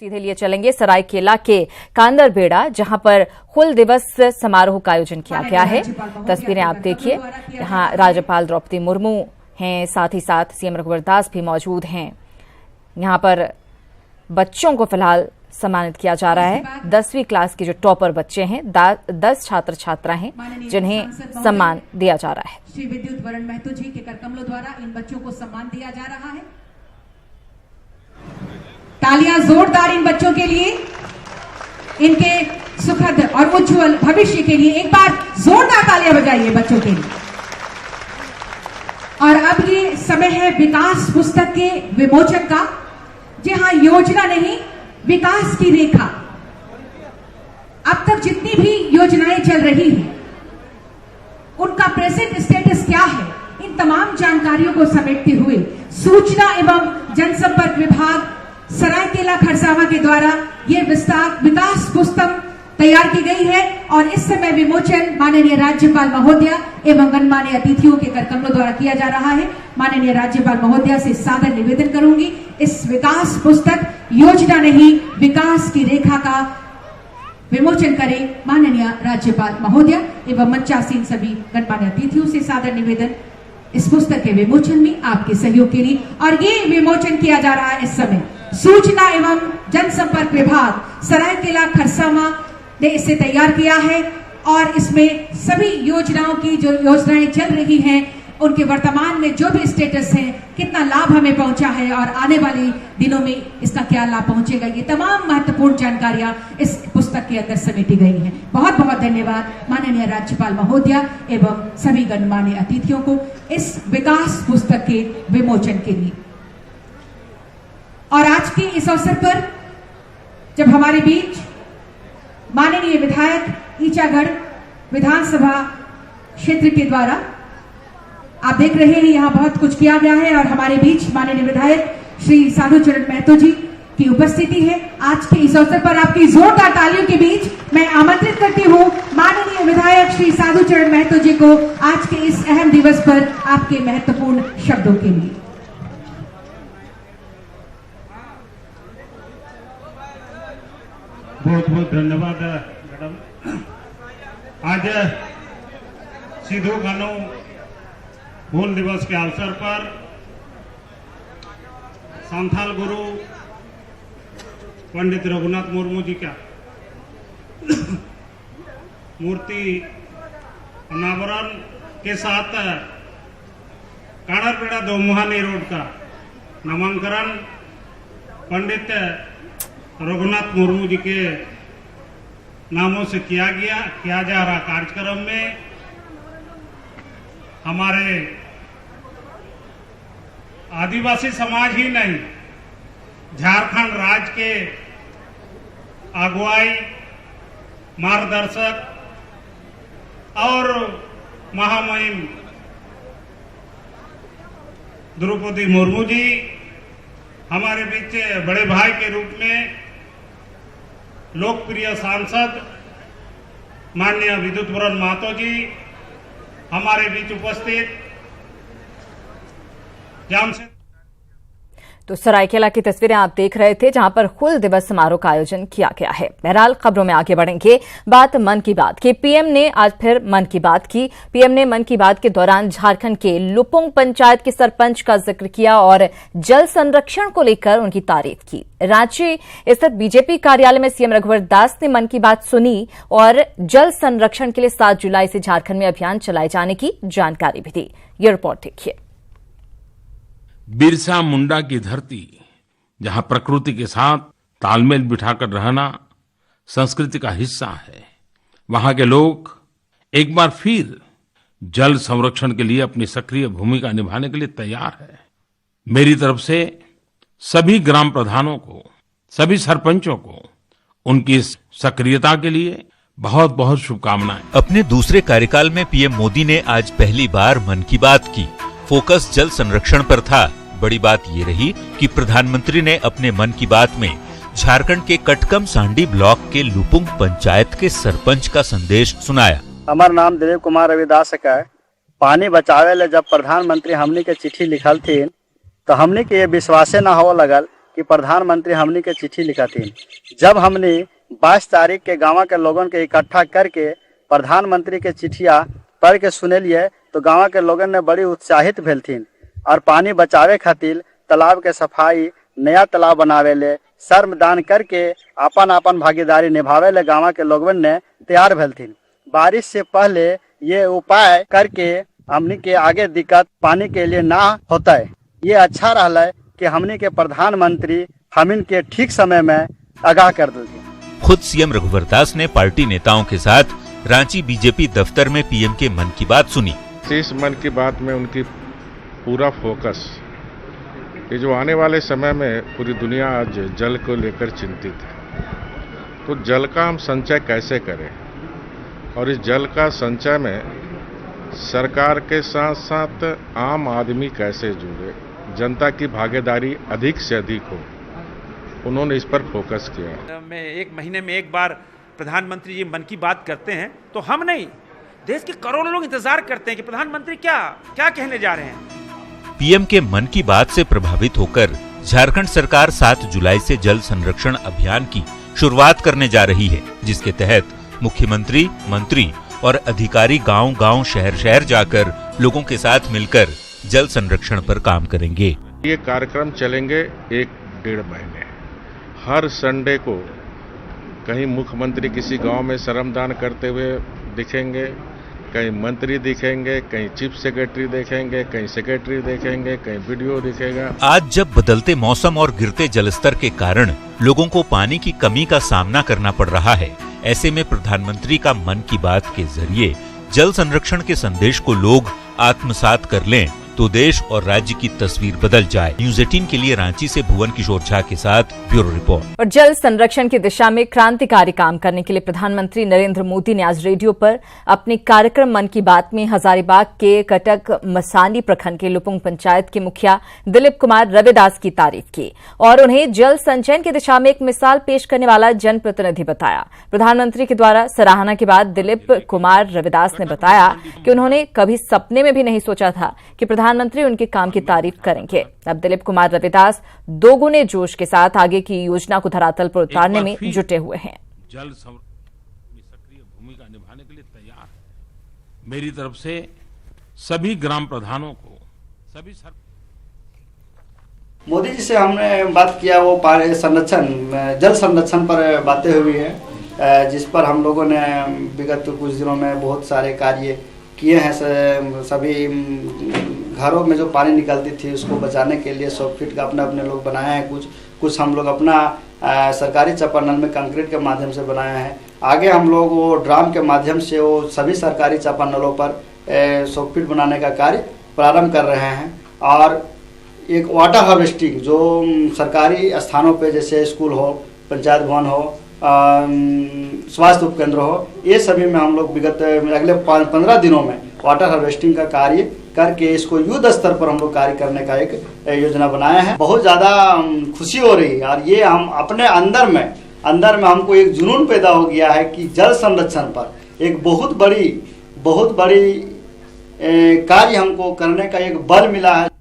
सीधे लिए चलेंगे सरायकेला के कांदरबेड़ा, जहां पर हुल दिवस समारोह का आयोजन किया गया है। तस्वीरें आप देखिए, यहाँ राज्यपाल द्रौपदी मुर्मू हैं, साथ ही साथ सीएम रघुवर दास भी मौजूद हैं। यहाँ पर बच्चों को फिलहाल सम्मानित किया जा रहा है। 10वीं क्लास के जो टॉपर बच्चे हैं, 10 छात्र छात्रा हैं, जिन्हें सम्मान दिया जा रहा है। श्री विद्युत वरण महतो जी के कर कमलों द्वारा इन बच्चों को सम्मान दिया जा रहा है। तालियां जोरदार इन बच्चों के लिए, इनके सुखद और उज्जवल भविष्य के लिए एक बार जोरदार तालियां बजाइए बच्चों के लिए। और अब ये समय है विकास पुस्तक के विमोचन का। जी हाँ, योजना नहीं, विकास की रेखा। अब तक जितनी भी योजनाएं चल रही हैं, उनका प्रेजेंट स्टेटस क्या है, इन तमाम जानकारियों को समेटते हुए सूचना एवं जनसंपर्क विभाग सरायकेला खरसावां के द्वारा ये विकास पुस्तक तैयार की गई है। और इस समय विमोचन माननीय राज्यपाल महोदया एवं गणमान्य अतिथियों के कर कमलों द्वारा किया जा रहा है। माननीय राज्यपाल महोदया से सादर निवेदन करूंगी, इस विकास पुस्तक योजना नहीं विकास की रेखा का विमोचन करें माननीय राज्यपाल महोदया एवं मंचासीन सभी गणमान्य अतिथियों से सादर निवेदन इस पुस्तक के विमोचन में आपके सहयोग के लिए। और ये विमोचन किया जा रहा है इस समय सूचना एवं जनसंपर्क विभाग सरायकेला खरसावां ने इसे तैयार किया है। और इसमें सभी योजनाओं की जो योजनाएं चल रही हैं, उनके वर्तमान में जो भी स्टेटस है, कितना लाभ हमें पहुंचा है और आने वाले दिनों में इसका क्या लाभ पहुंचेगा, ये तमाम महत्वपूर्ण जानकारियां इस पुस्तक के अंदर समेटी गई हैं। बहुत बहुत धन्यवाद माननीय राज्यपाल महोदया एवं सभी गणमान्य अतिथियों को इस विकास पुस्तक के विमोचन के लिए। और आज के इस अवसर पर जब हमारे बीच माननीय विधायक ईचागढ़ विधानसभा क्षेत्र के द्वारा आप देख रहे हैं यहाँ बहुत कुछ किया गया है, और हमारे बीच माननीय विधायक श्री साधुचरण महतो जी की उपस्थिति है। आज के इस अवसर पर आपकी जोरदार तालियों के बीच मैं आमंत्रित करती हूँ माननीय विधायक श्री साधुचरण महतो जी को आज के इस अहम दिवस पर आपके महत्वपूर्ण शब्दों के लिए। बहुत बहुत धन्यवाद मैडम। आज सिद्धू कानू हुल दिवस के अवसर पर संथाल गुरु पंडित रघुनाथ मुर्मू जी का मूर्ति अनावरण के साथ कांदरबेड़ा दोमुहानी रोड का नामांकन पंडित रघुनाथ मुर्मू जी के नामों से किया जा रहा कार्यक्रम में हमारे आदिवासी समाज ही नहीं, झारखंड राज्य के अगुवाई, मार्गदर्शक और महामहिम द्रौपदी मुर्मू जी हमारे बीच बड़े भाई के रूप में लोकप्रिय सांसद माननीय विद्युत वरण महतो जी हमारे बीच उपस्थित। तो सरायकेला की तस्वीरें आप देख रहे थे, जहां पर हुल दिवस समारोह का आयोजन किया गया है। बहरहाल खबरों में आगे बढ़ेंगे। बात मन की बात की। पीएम ने आज फिर मन की बात की। पीएम ने मन की बात के दौरान झारखंड के लुपुंग पंचायत के सरपंच का जिक्र किया और जल संरक्षण को लेकर उनकी तारीफ की। रांची स्थित बीजेपी कार्यालय में सीएम रघुवर दास ने मन की बात सुनी और जल संरक्षण के लिए 7 जुलाई से झारखंड में अभियान चलाए जाने की जानकारी भी दी। ये रिपोर्ट देखिए। बिरसा मुंडा की धरती, जहां प्रकृति के साथ तालमेल बिठाकर रहना संस्कृति का हिस्सा है, वहां के लोग एक बार फिर जल संरक्षण के लिए अपनी सक्रिय भूमिका निभाने के लिए तैयार है। मेरी तरफ से सभी ग्राम प्रधानों को, सभी सरपंचों को उनकी इस सक्रियता के लिए बहुत बहुत शुभकामनाएं। अपने दूसरे कार्यकाल में पीएम मोदी ने आज पहली बार मन की बात की। फोकस जल संरक्षण पर था। बड़ी बात ये रही कि प्रधानमंत्री ने अपने मन की बात में झारखंड के कटकम सांडी ब्लॉक के लुपुंग पंचायत के सरपंच का संदेश सुनाया। हमार नाम दिलीप कुमार रविदास है। पानी बचावे ले जब प्रधानमंत्री हमने के चिट्ठी लिखल थी, तो हमने के ये विश्वासे न हो लगल कि प्रधानमंत्री हमनी के चिट्ठी लिखा थी। जब हमने 22 तारीख के गाँव के लोगों के इकट्ठा करके प्रधानमंत्री के चिट्ठिया पढ़ के सुने लिए तो गाँव के लोगों ने बड़ी उत्साहित भेल थी और पानी बचावे खातिर तालाब के सफाई, नया तालाब बनावे ले, श्रमदान करके अपन अपन भागीदारी निभावे ले गाँव के लोगों ने तैयार भेल थी। बारिश से पहले ये उपाय करके हमनी के आगे दिक्कत पानी के लिए ना होता है। ये अच्छा रहा है कि हमनी के प्रधानमंत्री हमिन के ठीक समय में आगाह कर देते। खुद सीएम रघुवर दास ने पार्टी नेताओं के साथ रांची बीजेपी दफ्तर में पीएम के मन की बात सुनी। इस मन की बात में उनकी पूरा फोकस ये जो आने वाले समय में पूरी दुनिया आज जल को लेकर चिंतित है, तो जल का हम संचय कैसे करें और इस जल का संचय में सरकार के साथ साथ आम आदमी कैसे जुड़े, जनता की भागीदारी अधिक से अधिक हो, उन्होंने इस पर फोकस किया। में एक महीने में एक बार प्रधानमंत्री जी मन की बात करते हैं तो हम नहीं, देश के करोड़ों लोग इंतजार करते हैं कि प्रधानमंत्री क्या कहने जा रहे हैं। पीएम के मन की बात से प्रभावित होकर झारखंड सरकार 7 जुलाई से जल संरक्षण अभियान की शुरुआत करने जा रही है, जिसके तहत मुख्यमंत्री, मंत्री और अधिकारी गांव-गांव, शहर-शहर जाकर लोगों के साथ मिलकर जल संरक्षण पर काम करेंगे। ये कार्यक्रम चलेंगे 1-1.5 महीने। हर संडे को कहीं मुख्यमंत्री किसी गांव में श्रमदान करते हुए दिखेंगे, कहीं मंत्री दिखेंगे, कहीं चीफ सेक्रेटरी देखेंगे, कहीं सेक्रेटरी देखेंगे, कहीं वीडियो दिखेगा। आज जब बदलते मौसम और गिरते जलस्तर के कारण लोगों को पानी की कमी का सामना करना पड़ रहा है, ऐसे में प्रधानमंत्री का मन की बात के जरिए जल संरक्षण के संदेश को लोग आत्मसात कर लें तो देश और राज्य की तस्वीर बदल जाए। न्यूज़ 18 के लिए रांची से भुवन किशोर झा के साथ ब्यूरो रिपोर्ट। और जल संरक्षण की दिशा में क्रांतिकारी काम करने के लिए प्रधानमंत्री नरेंद्र मोदी ने आज रेडियो पर अपने कार्यक्रम मन की बात में हजारीबाग के कटक मसानी प्रखंड के लुपुंग पंचायत के मुखिया दिलीप कुमार रविदास की तारीफ की और उन्हें जल संचयन की दिशा में एक मिसाल पेश करने वाला जनप्रतिनिधि बताया। प्रधानमंत्री के द्वारा सराहना के बाद दिलीप कुमार रविदास ने बताया कि उन्होंने कभी सपने में भी नहीं सोचा था कि प्रधानमंत्री उनके काम की तारीफ करेंगे। अब दिलीप कुमार रविदास दोगुने जोश के साथ आगे की योजना को धरातल पर उतारने में जुटे हुए हैं। जल संरक्षण में सक्रिय भूमिका निभाने के लिए तैयार है। मेरी तरफ से सभी ग्राम प्रधानों को, सभी मोदी जी से हमने बात किया, वो संरक्षण, जल संरक्षण पर बातें हुई है, जिस पर हम लोगों ने विगत कुछ दिनों में बहुत सारे कार्य किए हैं। सभी घरों में जो पानी निकलती थी उसको बचाने के लिए 100 फीट का अपने लोग बनाए हैं। कुछ हम लोग अपना सरकारी चापानल में कंक्रीट के माध्यम से बनाए हैं। आगे हम लोग वो ड्राम के माध्यम से वो सभी सरकारी चापानलों पर 100 फीट बनाने का कार्य प्रारंभ कर रहे हैं। और एक वाटर हार्वेस्टिंग जो सरकारी स्थानों पे जैसे स्कूल हो, पंचायत भवन हो, स्वास्थ्य उपकेंद्र हो, ये सभी में हम लोग विगत अगले 15 दिनों में वाटर हार्वेस्टिंग का कार्य करके इसको युद्ध स्तर पर हम लोग कार्य करने का एक योजना बनाया है। बहुत ज़्यादा खुशी हो रही है और ये हम अपने अंदर में हमको एक जुनून पैदा हो गया है कि जल संरक्षण पर एक बहुत बड़ी कार्य हमको करने का एक बल मिला है।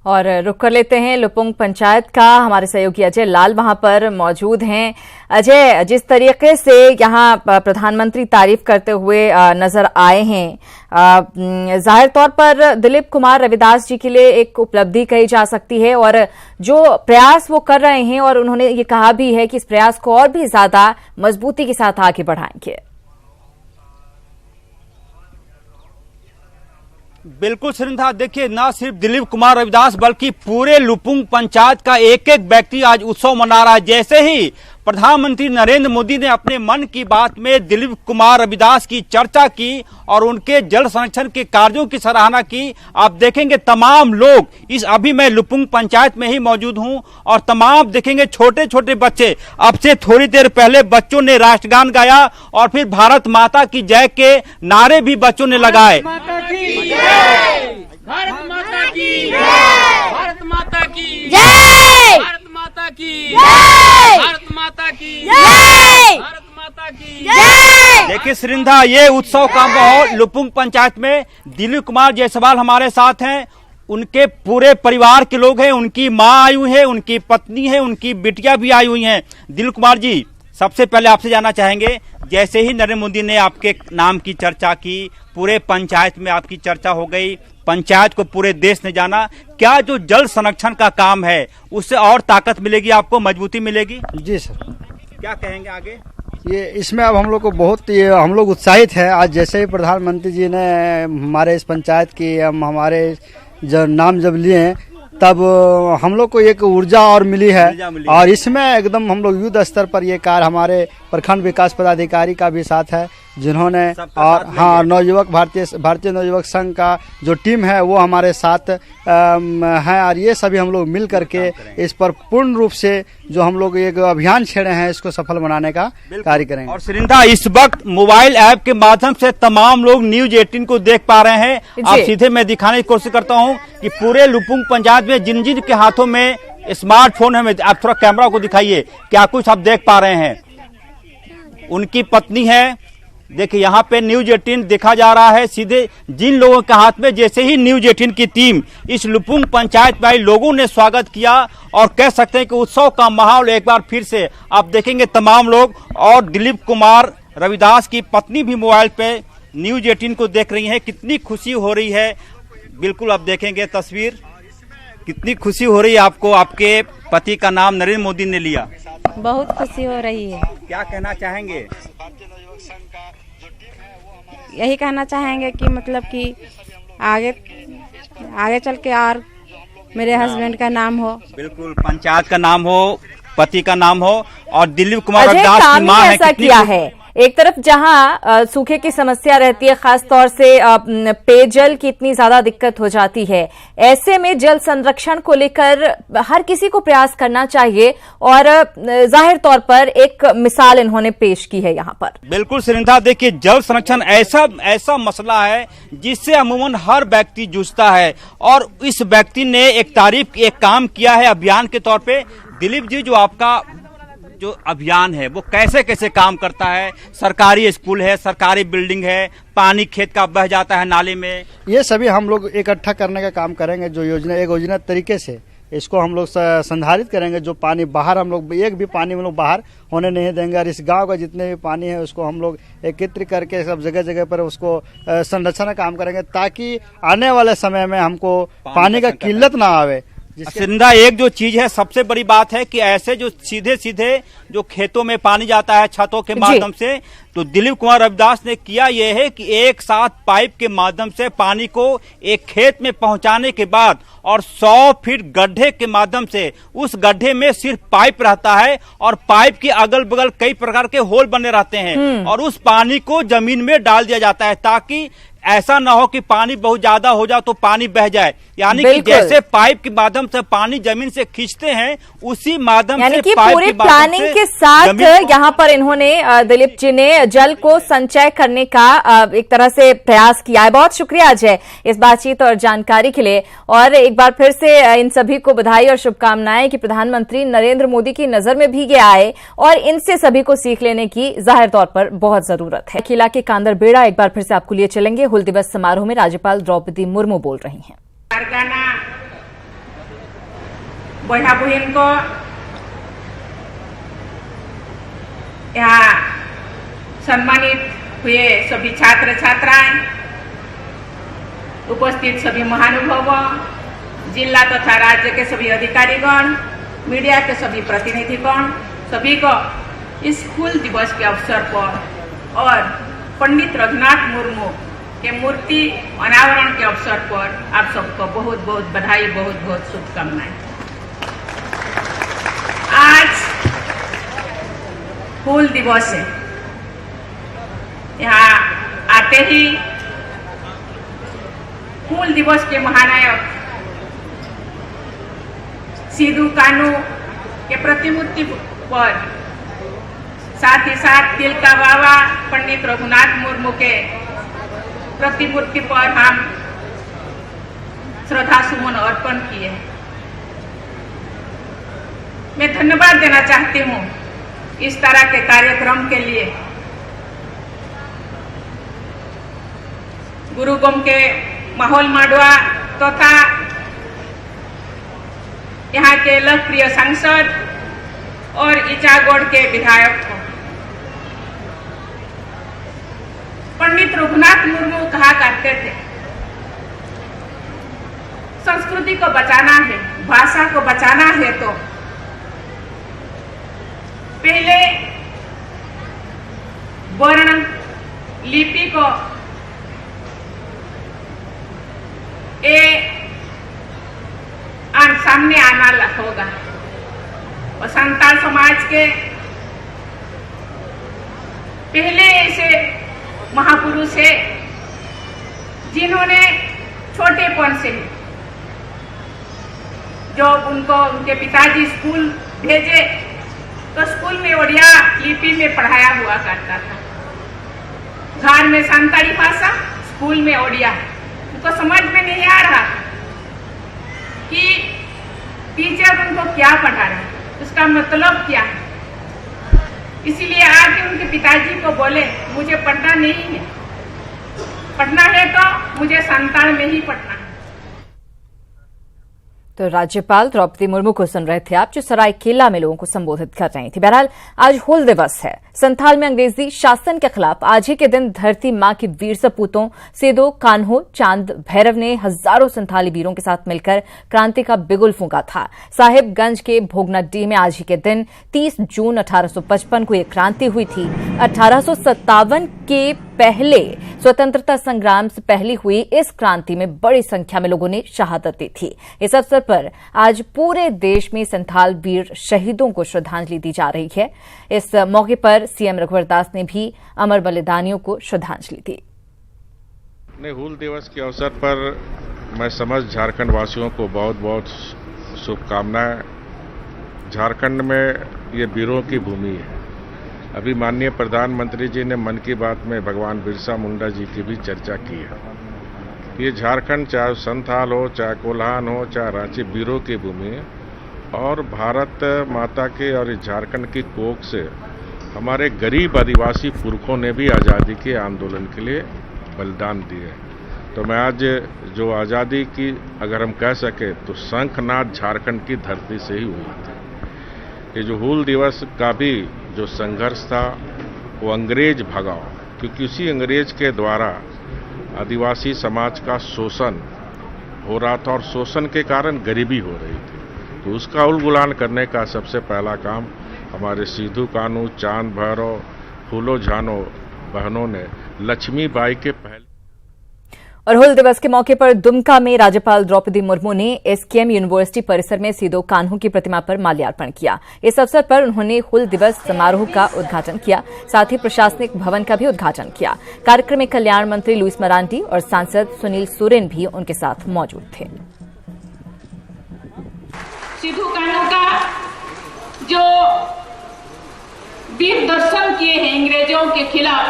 और रुक कर लेते हैं लुपुंग पंचायत का। हमारे सहयोगी अजय लाल वहां पर मौजूद हैं। अजय, जिस तरीके से यहां प्रधानमंत्री तारीफ करते हुए नजर आए हैं, जाहिर तौर पर दिलीप कुमार रविदास जी के लिए एक उपलब्धि कही जा सकती है और जो प्रयास वो कर रहे हैं, और उन्होंने ये कहा भी है कि इस प्रयास को और भी ज्यादा मजबूती के साथ आगे बढ़ाएंगे। बिल्कुल श्रृंखला, देखिए न सिर्फ दिलीप कुमार रविदास बल्कि पूरे लुपुंग पंचायत का एक एक व्यक्ति आज उत्सव मना रहा है। जैसे ही प्रधानमंत्री नरेंद्र मोदी ने अपने मन की बात में दिलीप कुमार रविदास की चर्चा की और उनके जल संरक्षण के कार्यों की सराहना की, आप देखेंगे तमाम लोग अभी मैं लुपुंग पंचायत में ही मौजूद हूं और तमाम देखेंगे छोटे छोटे बच्चे, अब से थोड़ी देर पहले बच्चों ने राष्ट्रगान गाया और फिर भारत माता की जय के नारे भी बच्चों ने लगाए। भारत माता की जय, भारत माता की जय, भारत माता की जय, भारत माता की जय, भारत माता की जय। देखिए श्रृंखला, ये उत्सव का माहौल लुपुंग पंचायत में। दिलीप कुमार जायसवाल हमारे साथ हैं। उनके पूरे परिवार के लोग हैं, उनकी माँ आई हुई है, उनकी पत्नी है, उनकी बिटिया भी आई हुई हैं। दिलीप कुमार जी, सबसे पहले आपसे जानना चाहेंगे, जैसे ही नरेंद्र मोदी ने आपके नाम की चर्चा की, पूरे पंचायत में आपकी चर्चा हो गई, पंचायत को पूरे देश ने जाना, क्या जो जल संरक्षण का काम है उससे और ताकत मिलेगी, आपको मजबूती मिलेगी? जी सर। क्या कहेंगे आगे? ये इसमें अब हम लोग को बहुत हम लोग उत्साहित है। आज जैसे ही प्रधानमंत्री जी ने हमारे इस पंचायत की हमारे नाम जब लिए हैं, तब हम लोग को एक ऊर्जा और मिली है। और इसमें एकदम हम लोग युद्ध स्तर पर ये कार्य, हमारे प्रखंड विकास पदाधिकारी का भी साथ है, जिन्होंने, और हाँ, नवयुवक भारतीय नवयुवक संघ का जो टीम है वो हमारे साथ है। और ये सभी हम लोग मिल करके इस पर पूर्ण रूप से जो हम लोग एक अभियान छेड़े हैं, इसको सफल बनाने का कार्य करेंगे। और सुरिंदा, इस वक्त मोबाइल ऐप के माध्यम से तमाम लोग न्यूज 18 को देख पा रहे हैं। आप सीधे मैं दिखाने की कोशिश करता हूँ कि पूरे लुपुंग पंचायत में जिन जिन के हाथों में स्मार्टफोन है, आप थोड़ा कैमरा को दिखाइए, क्या कुछ आप देख पा रहे हैं। उनकी पत्नी है, देखिए यहाँ पे न्यूज 18 देखा जा रहा है। सीधे जिन लोगों के हाथ में, जैसे ही न्यूज 18 की टीम इस लुपुंग पंचायत में आई, लोगों ने स्वागत किया और कह सकते हैं कि उत्सव का माहौल एक बार फिर से आप देखेंगे तमाम लोग। और दिलीप कुमार रविदास की पत्नी भी मोबाइल पे न्यूज 18 को देख रही हैं, कितनी खुशी हो रही है। बिल्कुल आप देखेंगे तस्वीर, कितनी खुशी हो रही है आपको, आपके पति का नाम नरेंद्र मोदी ने लिया। बहुत खुशी हो रही है। क्या कहना चाहेंगे? यही कहना चाहेंगे कि मतलब कि आगे चल के और मेरे हस्बैंड का नाम हो, बिल्कुल पंचायत का नाम हो, पति का नाम हो। और दिलीप कुमार रविदास की मां है, ऐसा किया है। एक तरफ जहां सूखे की समस्या रहती है, खास तौर से पेयजल की इतनी ज्यादा दिक्कत हो जाती है, ऐसे में जल संरक्षण को लेकर हर किसी को प्रयास करना चाहिए और जाहिर तौर पर एक मिसाल इन्होंने पेश की है यहाँ पर। बिल्कुल सुरिंदा, देखिए जल संरक्षण ऐसा मसला है जिससे अमूमन हर व्यक्ति जूझता है, और इस व्यक्ति ने एक काम किया है अभियान के तौर पे। दिलीप जी, जो आपका जो अभियान है वो कैसे कैसे काम करता है? सरकारी स्कूल है, सरकारी बिल्डिंग है, पानी खेत का बह जाता है नाले में, ये सभी हम लोग इकट्ठा करने का काम करेंगे। जो योजना तरीके से इसको हम लोग संधारित करेंगे। जो पानी बाहर, हम लोग एक भी पानी हम लोग बाहर होने नहीं देंगे। और इस गांव का जितने भी पानी है उसको हम लोग एकत्र करके सब जगह जगह पर उसको संरक्षण का काम करेंगे, ताकि आने वाले समय में हमको पानी का किल्लत ना आवे। सिंधा, एक जो चीज है सबसे बड़ी बात है कि ऐसे जो सीधे जो खेतों में पानी जाता है छतों के माध्यम से, तो दिलीप कुमार रविदास ने किया यह है कि एक साथ पाइप के माध्यम से पानी को एक खेत में पहुंचाने के बाद और 100 फीट गड्ढे के माध्यम से, उस गड्ढे में सिर्फ पाइप रहता है और पाइप के अगल बगल कई प्रकार के होल बने रहते हैं, और उस पानी को जमीन में डाल दिया जाता है, ताकि ऐसा ना हो कि पानी बहुत ज्यादा हो जाए तो पानी बह जाए। यानी कि जैसे पाइप के माध्यम से पानी जमीन से खींचते हैं, उसी माध्यम से कि पूरी प्लानिंग के साथ यहाँ पर इन्होंने, दिलीप जी ने जल को संचय करने का एक तरह से प्रयास किया है। बहुत शुक्रिया अजय इस बातचीत और जानकारी के लिए, और एक बार फिर से इन सभी को बधाई और शुभकामनाएं कि प्रधानमंत्री नरेंद्र मोदी की नजर में भी ये आए और इनसे सभी को सीख लेने की जाहिर तौर पर बहुत जरूरत है। किला के कांदरबेड़ा एक बार फिर से आपको लिए चलेंगे। हुल दिवस समारोह में राज्यपाल द्रौपदी मुर्मू बोल रही हैं। बड़ा बहन को यहाँ सम्मानित हुए सभी छात्र छात्राएं, उपस्थित सभी महानुभावों, जिला तथा राज्य के सभी अधिकारीगण, मीडिया के सभी प्रतिनिधिगण, सभी को इस हुल दिवस के अवसर पर और पंडित रघुनाथ मुर्मू के मूर्ति अनावरण के अवसर पर आप सबको बहुत बहुत बधाई, बहुत बहुत शुभकामनाएं। आज हुल दिवस है। यहाँ आते ही हुल दिवस के महानायक सिद्धू कान्हू के प्रतिमूर्ति पर, साथ ही साथ तिलका बाबा पंडित रघुनाथ मुर्मू के प्रतिमूर्ति पर हम श्रद्धा सुमन अर्पण किए। मैं धन्यवाद देना चाहती हूँ इस तरह के कार्यक्रम के लिए गुरुकुम के माहौल माडवा तथा यहाँ के लोकप्रिय सांसद और ईचागोड़ के विधायक हो। पंडित रघुनाथ मुर्मू कहा करते थे, संस्कृति को बचाना है, भाषा को बचाना है तो पहले वर्ण लिपि को सामने आना होगा। और संताल समाज के पहले ऐसे महापुरुष है जिन्होंने छोटेपन से जब उनके पिताजी स्कूल भेजे तो स्कूल में ओडिया लिपि में पढ़ाया हुआ करता था। घर में संताली भाषा, स्कूल में ओडिया। उनको समझ में नहीं आ रहा था कि टीचर उनको क्या पढ़ा रहा है, उसका मतलब क्या है। इसीलिए आके उनके पिताजी को बोले, मुझे पढ़ना नहीं है, पढ़ना है तो मुझे संताल में ही पढ़ना है। तो राज्यपाल द्रौपदी मुर्मू को सुन रहे थे आप, जो सरायकेला में लोगों को संबोधित कर रही थी। बहरहाल आज हूल दिवस है। संथाल में अंग्रेजी शासन के खिलाफ आज ही के दिन धरती मां की वीर सपूतों सेदो कान्हो चांद भैरव ने हजारों संथाली वीरों के साथ मिलकर क्रांति का बिगुल फूंका था। साहिबगंज के भोगनड्डी में आज ही के दिन 30 जून 1855 को यह क्रांति हुई थी। 1857 के पहले स्वतंत्रता संग्राम से पहले हुई इस क्रांति में बड़ी संख्या में लोगों ने शहादत दी थी। इस अवसर पर आज पूरे देश में संथाल वीर शहीदों को श्रद्धांजलि दी जा रही है। इस मौके पर सीएम रघुवर दास ने भी अमर बलिदानियों को श्रद्धांजलि दी। हूल दिवस के अवसर पर मैं समस्त झारखंड वासियों को बहुत बहुत शुभकामनाएं। झारखंड में ये वीरों की भूमि है। अभी माननीय प्रधानमंत्री जी ने मन की बात में भगवान बिरसा मुंडा जी की भी चर्चा की है। ये झारखंड चाहे संथाल हो, चाहे कोल्हान हो, चाहे रांची, वीरों की भूमि है। और भारत माता के और इस झारखंड की कोख से हमारे गरीब आदिवासी पुरखों ने भी आज़ादी के आंदोलन के लिए बलिदान दिए। तो मैं आज जो आज़ादी की अगर हम कह सके तो शंखनाद झारखंड की धरती से ही हुई थी। ये जो हूल दिवस का भी जो संघर्ष था वो अंग्रेज भगाओ, क्योंकि उसी अंग्रेज के द्वारा आदिवासी समाज का शोषण हो रहा था और शोषण के कारण गरीबी हो रही थी। तो उसका उलगुलान करने का सबसे पहला काम हमारे सिद्धू कान्हू, चांद भैरव, फूलो झानो बहनों ने लक्ष्मीबाई के पहले। और हूल दिवस के मौके पर दुमका में राज्यपाल द्रौपदी मुर्मू ने एसकेएम यूनिवर्सिटी परिसर में सिद्धू कान्हू की प्रतिमा पर माल्यार्पण किया। इस अवसर पर उन्होंने हूल दिवस समारोह का उद्घाटन किया, साथ ही प्रशासनिक भवन का भी उद्घाटन किया। कार्यक्रम में कल्याण मंत्री लुइस मरांडी और सांसद सुनील सोरेन भी उनके साथ मौजूद थे। सिद्धू कान्हू का जो वीर दर्शन किए हैं अंग्रेजों के खिलाफ,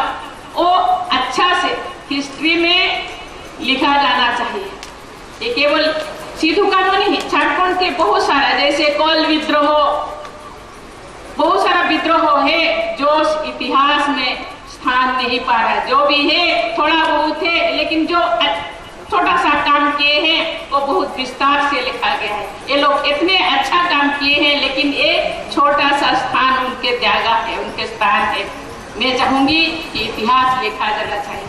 वो अच्छा से हिस्ट्री में लिखा जाना चाहिए। ये केवल सिद्धू कान्हू नहीं, झारखंड के बहुत सारा जैसे कोल विद्रोह, बहुत सारा विद्रोह है जो इतिहास में स्थान नहीं पा रहा। जो भी है थोड़ा बहुत है, लेकिन जो छोटा सा काम किए हैं वो बहुत विस्तार से लिखा गया है। ये लोग इतने अच्छा काम किए हैं, लेकिन ये छोटा सा स्थान उनके त्यागा है, उनके स्थान है। मैं चाहूंगी कि इतिहास लिखा जाना चाहिए।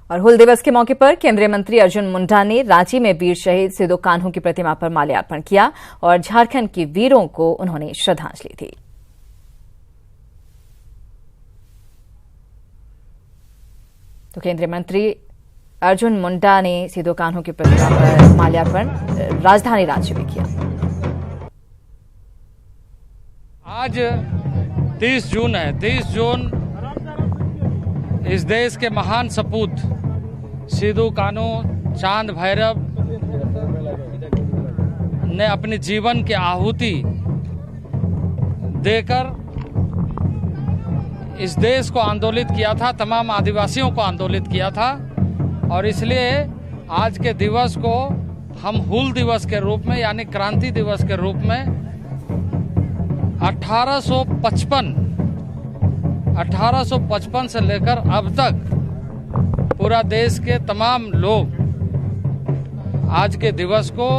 और हूल दिवस के मौके पर केंद्रीय मंत्री अर्जुन मुंडा ने रांची में वीर शहीद सिद्धू कान्हू की प्रतिमा पर माल्यार्पण किया और झारखंड के वीरों को उन्होंने श्रद्धांजलि दी। तो केंद्रीय मंत्री अर्जुन मुंडा ने सिद्धू कान्हू की प्रतिमा पर माल्यार्पण राजधानी रांची में किया। आज 30 जून है। 30 जून इस देश के महान सपूत सिद्धू कान्हू, चांद भैरव ने अपने जीवन की आहुति देकर इस देश को आंदोलित किया था, तमाम आदिवासियों को आंदोलित किया था। और इसलिए आज के दिवस को हम हूल दिवस के रूप में यानी क्रांति दिवस के रूप में 1855 से लेकर अब तक पूरा देश के तमाम लोग आज के दिवस को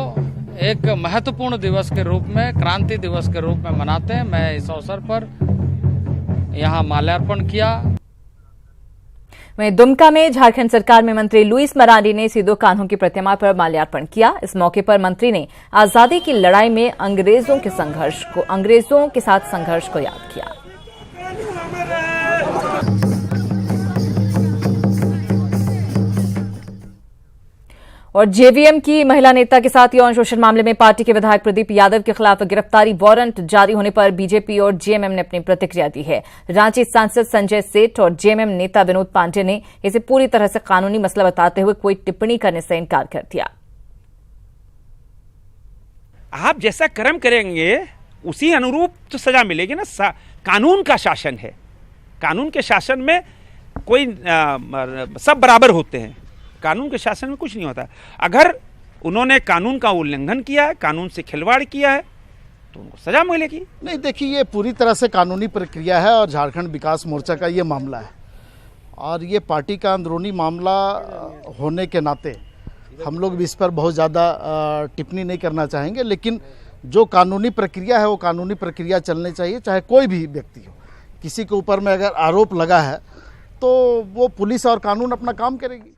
एक महत्वपूर्ण दिवस के रूप में, क्रांति दिवस के रूप में मनाते हैं। मैं इस अवसर पर यहाँ माल्यार्पण किया। वहीं दुमका में झारखंड सरकार में मंत्री लुइस मरांडी ने सिदो कान्हू की प्रतिमा पर माल्यार्पण किया। इस मौके पर मंत्री ने आजादी की लड़ाई में अंग्रेजों के साथ संघर्ष को याद किया। और जेवीएम की महिला नेता के साथ यौन शोषण मामले में पार्टी के विधायक प्रदीप यादव के खिलाफ गिरफ्तारी वारंट जारी होने पर बीजेपी और जेएमएम ने अपनी प्रतिक्रिया दी है। रांची सांसद संजय सेठ और जेएमएम नेता विनोद पांडे ने इसे पूरी तरह से कानूनी मसला बताते हुए कोई टिप्पणी करने से इनकार कर दिया। आप जैसा कर्म करेंगे उसी अनुरूप तो सजा मिलेगी ना। कानून का शासन है, कानून के शासन में कोई सब बराबर होते हैं। कानून के शासन में कुछ नहीं होता। अगर उन्होंने कानून का उल्लंघन किया है, कानून से खिलवाड़ किया है, तो उनको सजा मिलेगी। नहीं, देखिए ये पूरी तरह से कानूनी प्रक्रिया है और झारखंड विकास मोर्चा का ये मामला है और ये पार्टी का अंदरूनी मामला होने के नाते हम लोग भी इस पर बहुत ज़्यादा टिप्पणी नहीं करना चाहेंगे। लेकिन जो कानूनी प्रक्रिया है वो कानूनी प्रक्रिया चलनी चाहिए, चाहे कोई भी व्यक्ति हो। किसी के ऊपर में अगर आरोप लगा है तो वो पुलिस और कानून अपना काम करेगी।